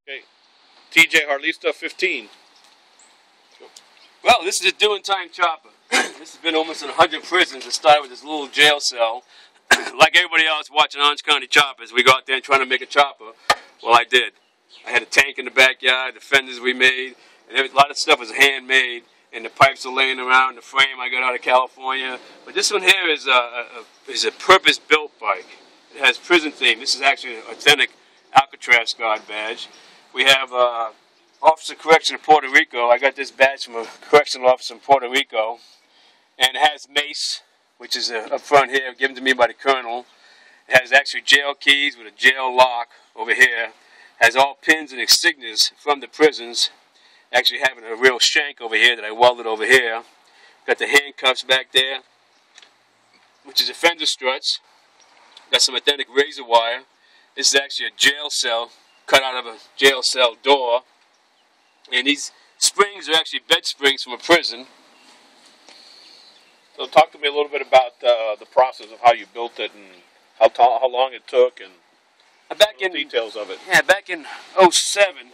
Okay, TJ Harlista 15. Well, this is a doing time chopper. This has been almost in 100 prisons. It started with this little jail cell. Like everybody else watching Orange County choppers, we go out there and trying to make a chopper. Well, I did. I had a tank in the backyard, the fenders we made, and a lot of stuff was handmade, and the pipes are laying around, the frame I got out of California. But this one here is a purpose-built bike. It has prison theme. This is actually an authentic Alcatraz guard badge. We have Officer of Correction in Puerto Rico. I got this badge from a correctional officer in Puerto Rico. And it has mace, which is up front here, given to me by the colonel. It has actually jail keys with a jail lock over here. It has all pins and insignias from the prisons. Actually having a real shank over here that I welded over here. Got the handcuffs back there, which is a fender struts. Got some authentic razor wire. This is actually a jail cell, cut out of a jail cell door. And these springs are actually bed springs from a prison. So talk to me a little bit about the process of how you built it and how long it took and details of it. Yeah, back in 2007,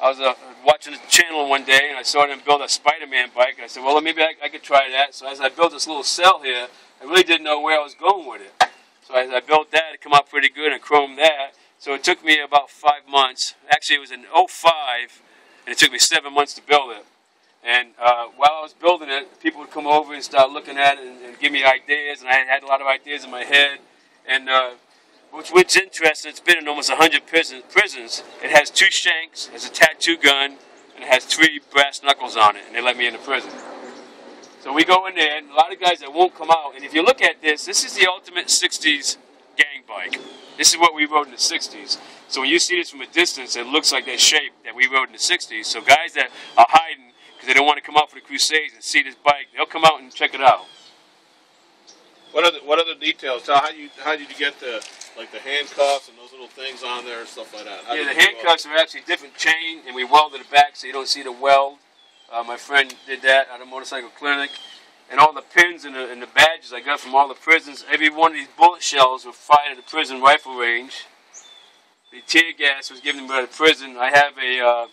I was watching a channel one day and I saw them build a Spider-Man bike. And I said, well, maybe I could try that. So as I built this little cell here, I really didn't know where I was going with it. So as I built that, it came out pretty good and chromed that. So it took me about 5 months. Actually, it was in 2005, and it took me 7 months to build it. And while I was building it, people would come over and start looking at it and give me ideas, and I had a lot of ideas in my head. And which interesting, it's been in almost 100 prisons. It has 2 shanks, it has a tattoo gun, and it has 3 brass knuckles on it, and they let me into prison. So we go in there, and a lot of guys that won't come out, and if you look at this, this is the ultimate 60s gang bike. This is what we rode in the 60s. So when you see this from a distance, it looks like that shape that we rode in the 60s. So guys that are hiding because they don't want to come out for the Crusades and see this bike, they'll come out and check it out. What are the details? How did you get the handcuffs and those little things on there and stuff like that? Yeah, the handcuffs are actually different chain, and we welded it back so you don't see the weld. My friend did that at a motorcycle clinic. And all the pins and the badges I got from all the prisons, every one of these bullet shells were fired at the prison rifle range. The tear gas was given by the prison. I have a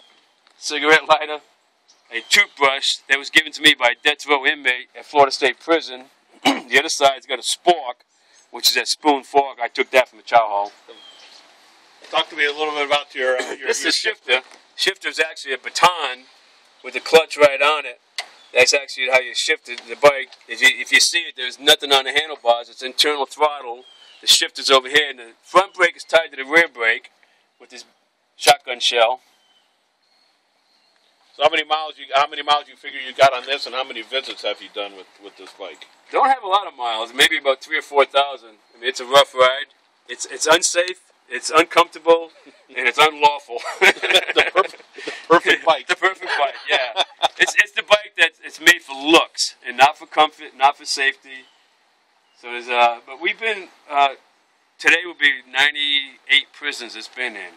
cigarette lighter, a toothbrush that was given to me by a death row inmate at Florida State Prison. The other side's got a spork, which is that spoon fork. I took that from the chow hall. Talk to me a little bit about your this is a shifter. Shifter is actually a baton with a clutch right on it. That's actually how you shifted the bike. If you see it, there's nothing on the handlebars. It's internal throttle. The shifter's over here, and the front brake is tied to the rear brake with this shotgun shell. So how many miles you figure you got on this, and how many visits have you done with this bike? Don't have a lot of miles. Maybe about 3,000 or 4,000. I mean, it's a rough ride. It's unsafe. It's uncomfortable, and it's unlawful. the perfect bike. The perfect bike. Yeah. It's the bike that it's made for looks and not for comfort, not for safety. So there's but we've been today will be 98 prisons it's been in.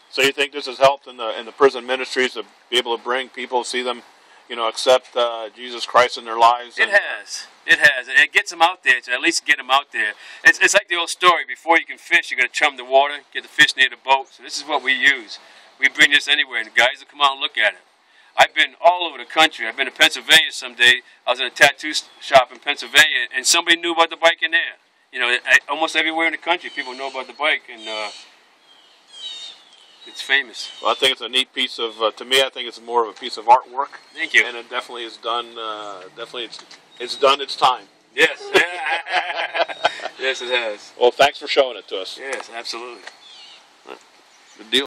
So you think this has helped in the prison ministries to be able to bring people, see them, accept Jesus Christ in their lives? It has. It has. It gets them out there to at least get them out there. It's like the old story. Before you can fish, you got to chum the water, get the fish near the boat. So this is what we use. We bring this anywhere, and the guys will come out and look at it. I've been all over the country. I've been to Pennsylvania someday. I was in a tattoo shop in Pennsylvania, and somebody knew about the bike in there. Almost everywhere in the country, people know about the bike, and it's famous. Well, I think it's a neat piece of, to me, I think it's more of a piece of artwork. Thank you. And it definitely is done, it's done its time. Yes. Yes, it has. Well, thanks for showing it to us. Yes, absolutely. Good deal.